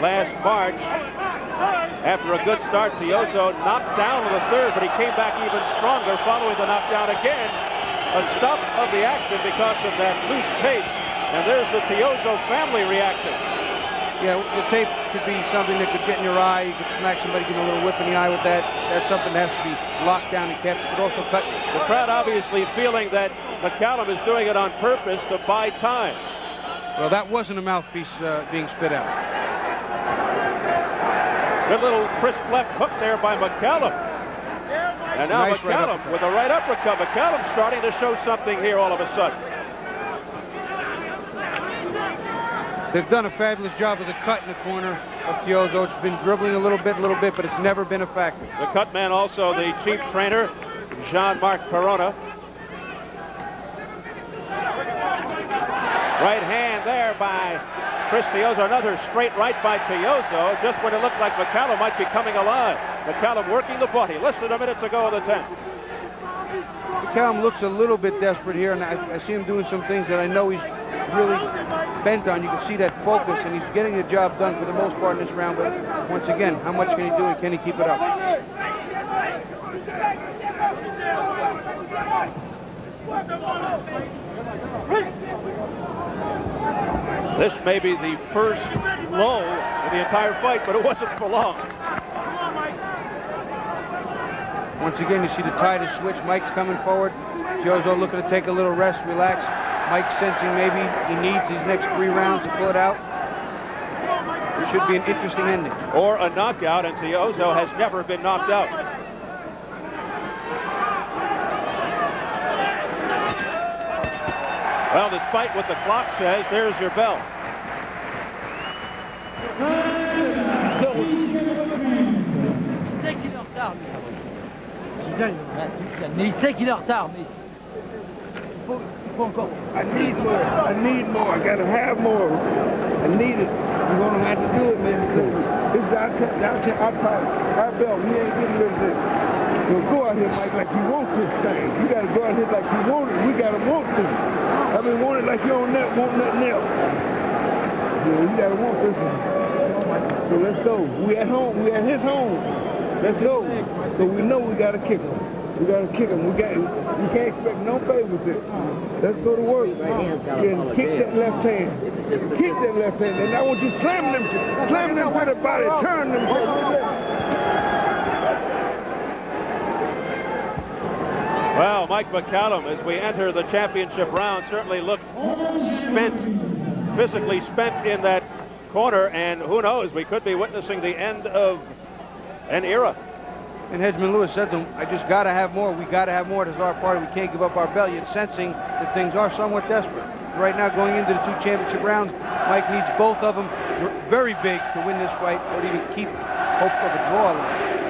last March. After a good start, Tiozzo knocked down in the 3rd, but he came back even stronger following the knockdown again. A stop of the action because of that loose tape. And there's the Tiozzo family reaction. Yeah, the tape could be something that could get in your eye. You could smack somebody, give them a little whip in the eye with that. That's something that has to be locked down and kept. It could also cut. The crowd obviously feeling that McCallum is doing it on purpose to buy time. Well, that wasn't a mouthpiece being spit out. Good little crisp left hook there by McCallum. And now Nice McCallum with a right uppercut. McCallum starting to show something here all of a sudden. They've done a fabulous job with the cut in the corner of Tiozzo. It's been dribbling a little bit, but it's never been effective. The cut man also the chief trainer, Jean-Marc Perona. Right hand there by Chris Tiozzo. Another straight right by Tiozzo, just when it looked like McCallum might be coming alive. McCallum working the body. Less than a minute to go in the 10th. McCallum looks a little bit desperate here, and I see him doing some things that I know he's really bent on. You can see that focus, and he's getting the job done for the most part in this round. But once again, how much can he do, and can he keep it up? This may be the first lull in the entire fight, but it wasn't for long. Once again, you see the tide is switched. Mike's coming forward. Tiozzo looking to take a little rest, relax. Mike's sensing maybe he needs these next 3 rounds to pull it out. It should be an interesting ending. Or a knockout, and Tiozzo has never been knocked out. Well, despite what the clock says, there's your bell. Mais il sait qu'il est en retard, mais il faut encore. I need more. I need more. I gotta have more. I need it. We're gonna have to do it, man. It's our belt. We ain't getting rid of this. So go out here, Mike, like you want this thing. You gotta go out here like you want it. We gotta want this. I've been wanting it like you don't want nothing else. Yeah, you gotta want this one. So let's go. We at home. We at his home. Let's go. So we know we gotta kick him. We gotta kick him. We can't expect no favors here. Let's go to work. Yeah, kick that left hand. Kick that left hand. And I want you slam them with the body. Turn them. Well, Mike McCallum, as we enter the championship round, certainly looked spent, physically spent in that corner, and who knows, we could be witnessing the end of an era. And Hedgeman Lewis said to him, I just got to have more. We got to have more. This is our party. We can't give up our belt. Yet sensing that things are somewhat desperate. Right now, going into the 2 championship rounds, Mike needs both of them very big to win this fight or to even keep hope of a draw.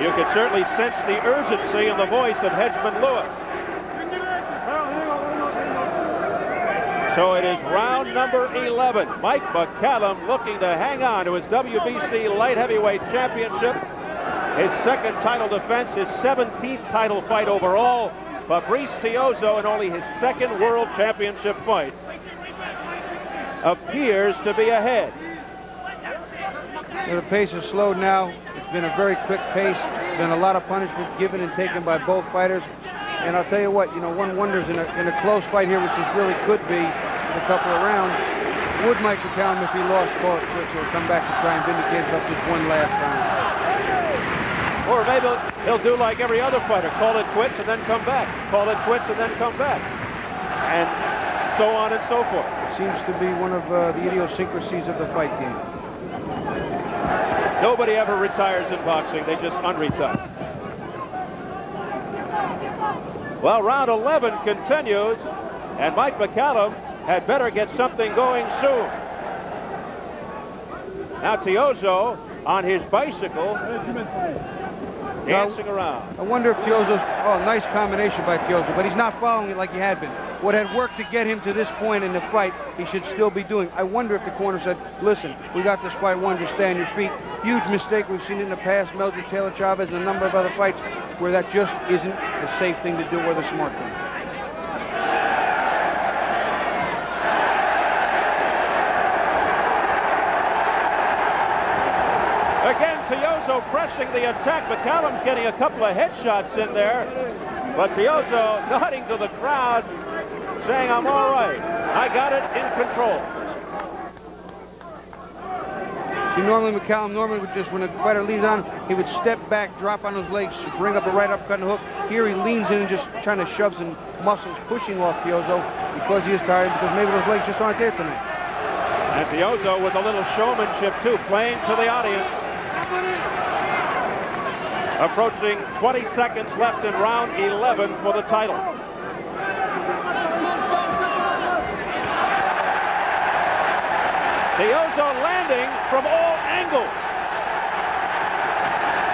You can certainly sense the urgency in the voice of Hedgeman Lewis. So it is round number 11. Mike McCallum looking to hang on to his WBC light heavyweight championship. His second title defense, his 17th title fight overall. Fabrice Tiozzo, in only his second world championship fight, appears to be ahead. The pace is slowed now. It's been a very quick pace. Been a lot of punishment given and taken by both fighters. And I'll tell you what, one wonders in a close fight here, which this really could be in a couple of rounds, would Mike McCallum, if he lost, call it quits or come back to try and vindicate himself just one last time? Or maybe he'll do like every other fighter, call it quits and then come back. Call it quits and then come back. And so on and so forth. Seems to be one of the idiosyncrasies of the fight game. Nobody ever retires in boxing. They just unretire. Well, round 11 continues, and Mike McCallum had better get something going soon. Now Tiozzo on his bicycle, dancing around. I wonder if Tiozzo's, nice combination by Tiozzo, but he's not following it like he had been. What had worked to get him to this point in the fight, he should still be doing. I wonder if the corner said, listen, we got this fight won, just stay on your feet. Huge mistake. We've seen it in the past, Mildred Taylor Chavez and a number of other fights where that just isn't the safe thing to do or the smart thing. Again, Tiozzo pressing the attack. McCallum's getting a couple of headshots in there. But Tiozzo nodding to the crowd, saying, I'm all right. I got it in control. See, normally McCallum would just, when a fighter leans on, he would step back, drop on his legs, bring up a right uppercut and hook. Here he leans in and just trying to shove some muscles, pushing off Tiozzo because he is tired, because maybe those legs just aren't there tonight. And Tiozzo with a little showmanship, too, playing to the audience. Approaching 20 seconds left in round 11 for the title. Tiozzo landing from all angles.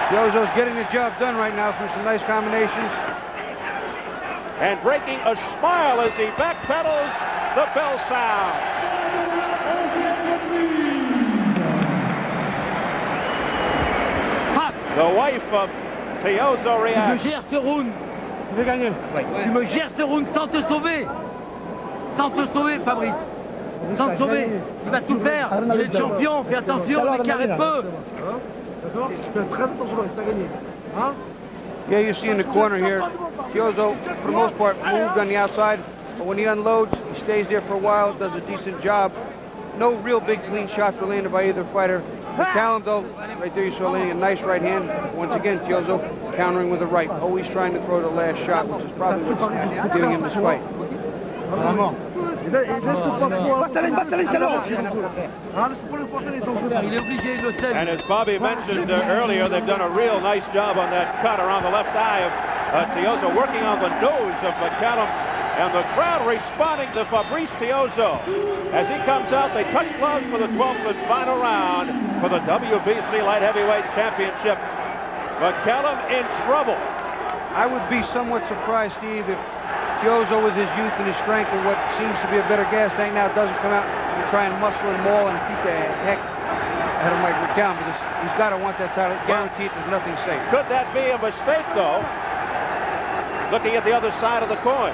Tiozzo's getting the job done right now through some nice combinations. And breaking a smile as he backpedals, the bell sound. The wife of Tiozzo reacts. Tu me gères ce round. Tu veux gagner. Tu me gères ce round sans te sauver. Sans te sauver, Fabrice. Sans te sauver. Il va tout faire. Il est le champion. Fais attention, mais carré peu. D'accord. Fais très attention, tu vas gagner. Hein? Yeah, you see in the corner here, Tiozzo, for the most part, moved on the outside, but when he unloads, he stays there for a while, does a decent job. No real big clean shots were landed by either fighter. McCallum, though, right there you saw landing a nice right hand. Once again, Tiozzo countering with a right, always trying to throw the last shot, which is probably what's giving him this fight. And as Bobby mentioned earlier, they've done a real nice job on that cut around the left eye of Tiozzo, working on the nose of McCallum. And the crowd responding to Fabrice Tiozzo. As he comes out, they touch gloves for the 12th and final round for the WBC Light Heavyweight Championship. McCallum in trouble. I would be somewhat surprised, Steve, if Tiozzo, with his youth and his strength and what seems to be a better gas tank now, doesn't come out and try and muscle and maul and beat the heck out of Mike McCallum, because he's got to want that title. Guaranteed there's nothing safe. Could that be a mistake, though? Looking at the other side of the coin.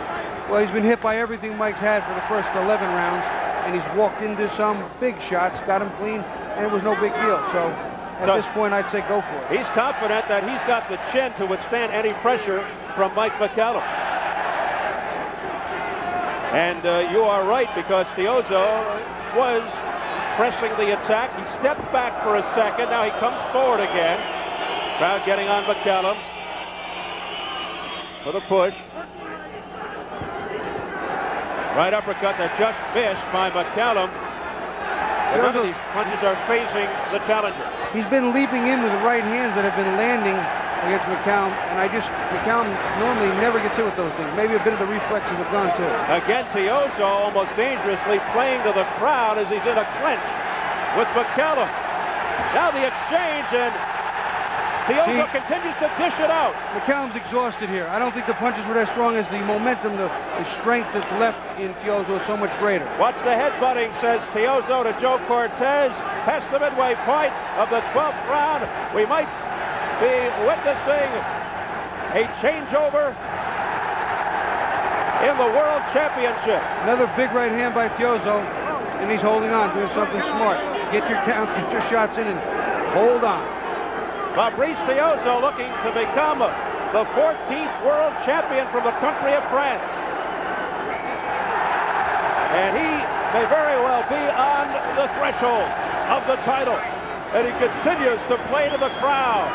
Well, he's been hit by everything Mike's had for the first 11 rounds, and he's walked into some big shots, got him clean, and it was no big deal. So at this point, I'd say go for it. He's confident that he's got the chin to withstand any pressure from Mike McCallum. And you are right, because Tiozzo was pressing the attack. He stepped back for a second. Now he comes forward again. Crowd getting on McCallum for the push. Right uppercut that just missed by McCallum. None of these punches are facing the challenger. He's been leaping in with the right hands that have been landing against McCallum, and McCallum normally never gets hit with those things. Maybe a bit of the reflexes have gone too. Again, Tiozzo almost dangerously playing to the crowd as he's in a clinch with McCallum. Now the exchange, and Tiozzo continues to dish it out. McCallum's exhausted here. I don't think the punches were that strong, as the momentum, the strength that's left in Tiozzo is so much greater. Watch the headbutting, says Tiozzo to Joe Cortez. Past the midway point of the 12th round, we might be witnessing a changeover in the World Championship. Another big right hand by Tiozzo, and he's holding on, doing something smart. Get your count, get your shots in, and hold on. Fabrice Tiozzo looking to become the 14th world champion from the country of France. And he may very well be on the threshold of the title. And he continues to play to the crowd.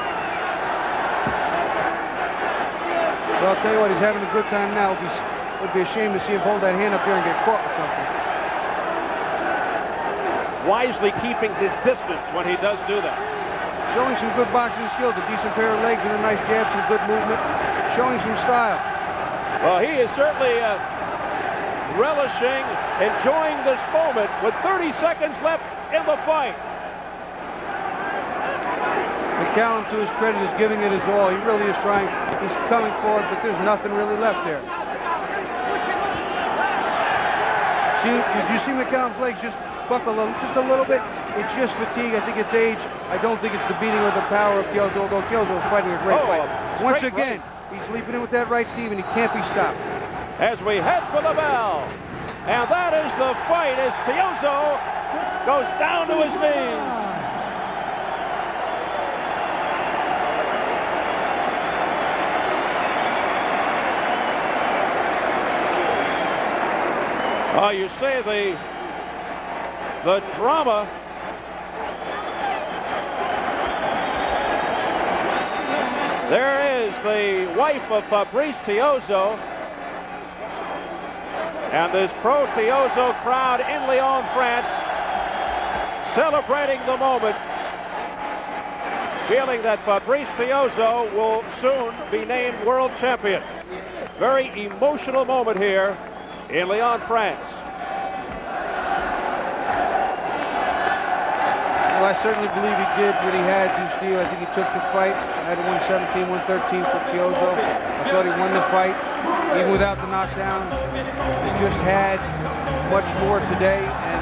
Well, I'll tell you what, he's having a good time now. It would be a shame to see him hold that hand up there and get caught with something. Wisely keeping his distance when he does do that. Showing some good boxing skills, a decent pair of legs and a nice jab, some good movement. Showing some style. Well, he is certainly relishing, enjoying this moment with 30 seconds left in the fight. McCallum, to his credit, is giving it his all. He really is trying. He's coming forward, but there's nothing really left there. Did you see McCallum's legs just buckle just a little bit? It's just fatigue. I think it's age. I don't think it's the beating or the power of Tiozzo, although Tiozzo is fighting a great fight. Once again, he's leaping in with that right, Steve, and he can't be stopped. As we head for the bell. And that is the fight as Tiozzo goes down to his knees. Oh, you say the drama. There is the wife of Fabrice Tiozzo. And this pro-Tiozzo crowd in Lyon, France, celebrating the moment, feeling that Fabrice Tiozzo will soon be named world champion. Very emotional moment here in Lyon, France. Well, I certainly believe he did what he had to, Steve. I think he took the fight. Had 117, 113 for Tiozzo. I thought he won the fight, even without the knockdown. He just had much more today, and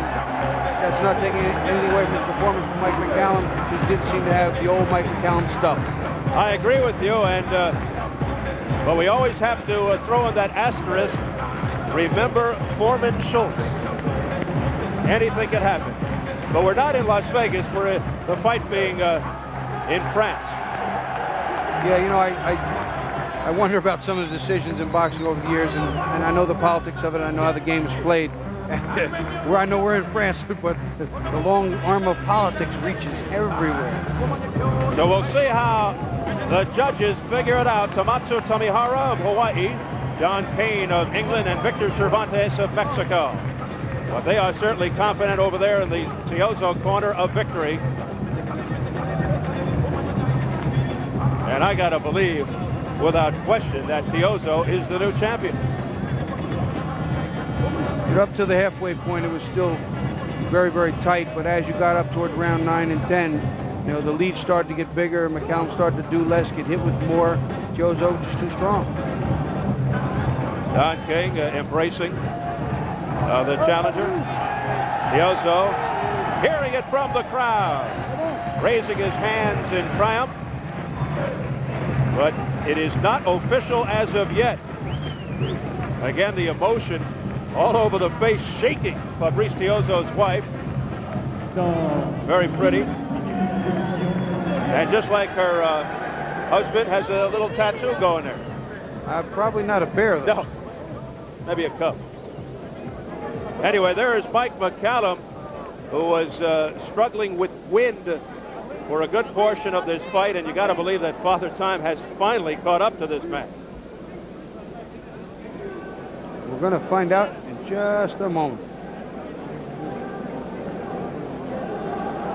that's not taking anything away from his performance from Mike McCallum. He did seem to have the old Mike McCallum stuff. I agree with you, and but we always have to throw in that asterisk. Remember Foreman Schultz. Anything can happen. But we're not in Las Vegas. We're the fight being in France. Yeah, you know, I wonder about some of the decisions in boxing over the years, and I know the politics of it. I know how the game is played. Where I know we're in France, but the long arm of politics reaches everywhere. So we'll see how the judges figure it out. Tomatsu Tomihara of Hawaii, John Payne of England, and Victor Cervantes of Mexico. But they are certainly confident over there in the Tiozzo corner of victory. And I got to believe, without question, that Tiozzo is the new champion. But up to the halfway point, it was still very, very tight. But as you got up towards round 9 and 10, you know, the lead started to get bigger. McCallum started to do less, get hit with more. Tiozzo just too strong. Don King embracing the challenger. Tiozzo hearing it from the crowd, raising his hands in triumph. But it is not official as of yet. Again, the emotion all over the face, shaking Fabrice Tiozzo's wife. Very pretty. And just like her husband, has a little tattoo going there. Probably not a bear, though. No, maybe a cub. Anyway, there is Mike McCallum, who was struggling with wind for a good portion of this fight, and you got to believe that Father Time has finally caught up to this match. We're going to find out in just a moment.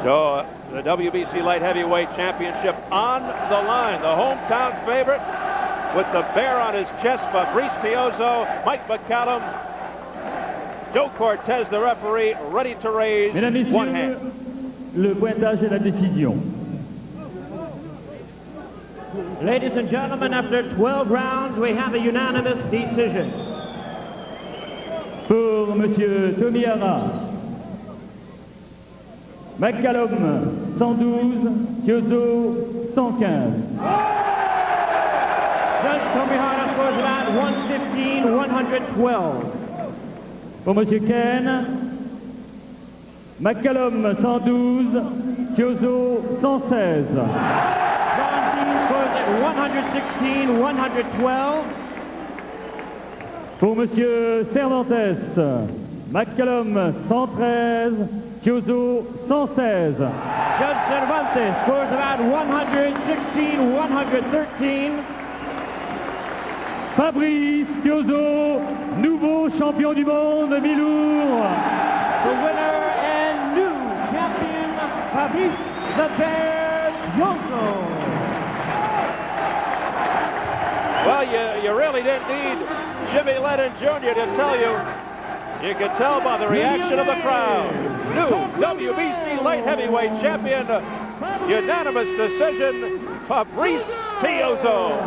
So the WBC Light Heavyweight Championship on the line. The hometown favorite with the bear on his chest, Fabrice Tiozzo, Mike McCallum, Joe Cortez, the referee, ready to raise one hand. Le pointage et la décision. Ladies and gentlemen, after 12 rounds, we have a unanimous decision. Pour Monsieur Tomihara, McCallum 112, Tiozzo 115. Judge Tomihara scores it at 115-112. Pour Monsieur Ken, McCallum 112, Tiozzo 116. John Payne scores at 116-112. Pour Monsieur Cervantes, McCallum 113, Tiozzo 116. Judge Cervantes scores about 116-113. Fabrice Tiozzo, nouveau champion du monde mi-lourd. The winner and new champion, Fabrice the Bear Tiozzo. Well, you really didn't need Jimmy Lennon Jr. to tell you. You could tell by the reaction of the crowd. New WBC Light Heavyweight Champion, unanimous decision, Fabrice Tiozzo.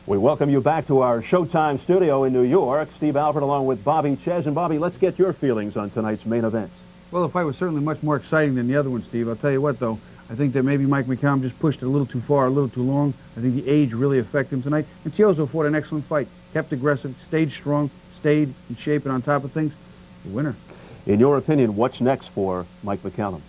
We welcome you back to our Showtime studio in New York. Steve Alford along with Bobby Ches. And Bobby, let's get your feelings on tonight's main event. Well, the fight was certainly much more exciting than the other one, Steve. I'll tell you what, though. I think that maybe Mike McCallum just pushed it a little too far, a little too long. I think the age really affected him tonight. And Tiozzo fought an excellent fight. Kept aggressive, stayed strong, stayed in shape and on top of things. The winner. In your opinion, what's next for Mike McCallum?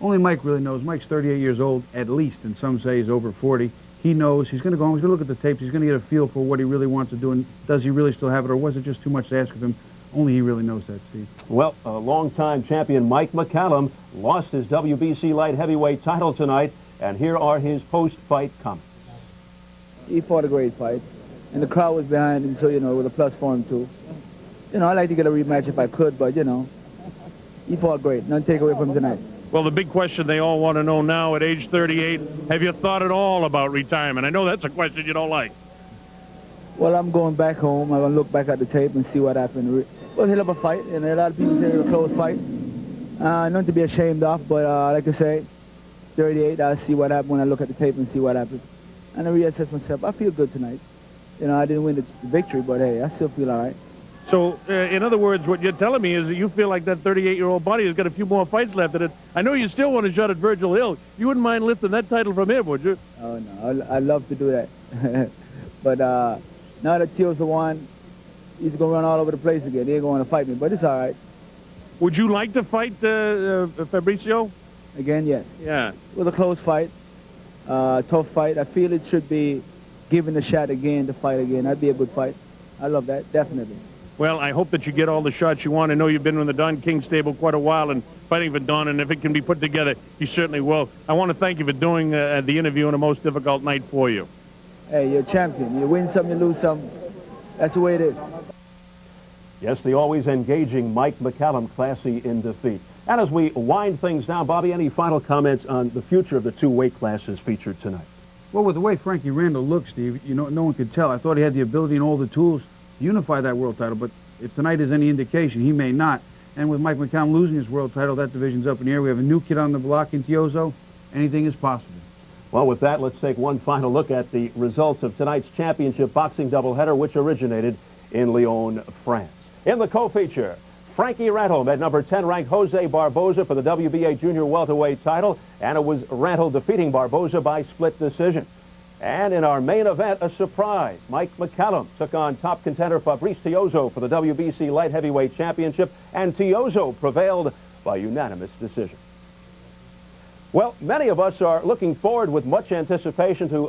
Only Mike really knows. Mike's 38 years old, at least, and some say he's over 40. He knows. He's going to go home. He's going to look at the tapes. He's going to get a feel for what he really wants to do, and does he really still have it, or was it just too much to ask of him? Only he really knows that, Steve. Well, longtime champion Mike McCallum lost his WBC Light Heavyweight title tonight, and here are his post-fight comments. He fought a great fight, and the crowd was behind him, so, you know, it was a plus for him, too. You know, I'd like to get a rematch if I could, but, you know, he fought great. None take away from him tonight. Well, the big question they all want to know now at age 38, have you thought at all about retirement? I know that's a question you don't like. Well, I'm going back home. I'm going to look back at the tape and see what happened. It was a hell of a fight, and a lot of people say it was a close fight. Nothing to be ashamed of, but like I say, 38, I'll see what happened when I look at the tape and see what happened. And I reassess myself. I feel good tonight. You know, I didn't win the victory, but hey, I still feel all right. So, in other words, what you're telling me is that you feel like that 38-year-old body has got a few more fights left in it. I know you still want to shot at Virgil Hill. You wouldn't mind lifting that title from him, would you? Oh, no. I'd love to do that. But now that Tiozzo won, he's going to run all over the place again. He ain't going to fight me, but it's all right. Would you like to fight Fabricio? Again, yes. Yeah. It was a close fight, tough fight. I feel it should be given a shot again to fight again. That'd be a good fight. I love that, definitely. Well, I hope that you get all the shots you want. I know you've been in the Don King stable quite a while and fighting for Don, and if it can be put together, you certainly will. I want to thank you for doing the interview on a most difficult night for you. Hey, you're a champion. You win some, you lose some. That's the way it is. Yes, the always engaging Mike McCallum, classy in defeat. And as we wind things down, Bobby, any final comments on the future of the two weight classes featured tonight? Well, with the way Frankie Randall looks, Steve, you know, no one could tell. I thought he had the ability and all the tools to unify that world title, but if tonight is any indication, he may not. And with Mike McCallum losing his world title, that division's up in the air. We have a new kid on the block in Tiozzo. Anything is possible. Well, with that, let's take one final look at the results of tonight's championship boxing doubleheader, which originated in Lyon, France. In the co-feature, Frankie Randall met number 10 ranked Jose Barboza for the WBA junior welterweight title, and it was Randall defeating Barboza by split decision. And in our main event, a surprise. Mike McCallum took on top contender Fabrice Tiozzo for the WBC light heavyweight championship, and Tiozzo prevailed by unanimous decision. Well, many of us are looking forward with much anticipation to